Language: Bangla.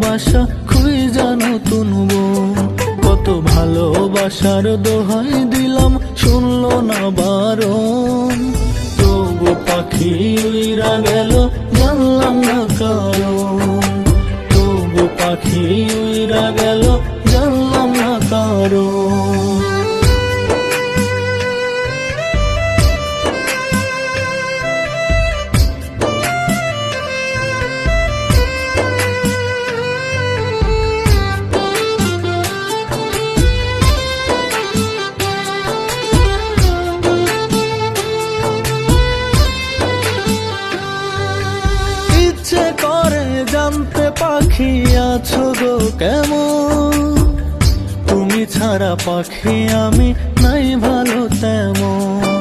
বাসা খুঁজা নতুন বউ। কত ভালোবাসার দোহাই দিলাম, শুনলো না বারণ। তবু পাখি উইরা গেল, জানলাম না কারণ। তবু পাখি উইরা গেল, জানলাম না কারণ। ইচ্ছে করে জানতে পাখি আছো গো কেমন, তুমি ছাড়া পাখি আমি নাই ভালো তেমন।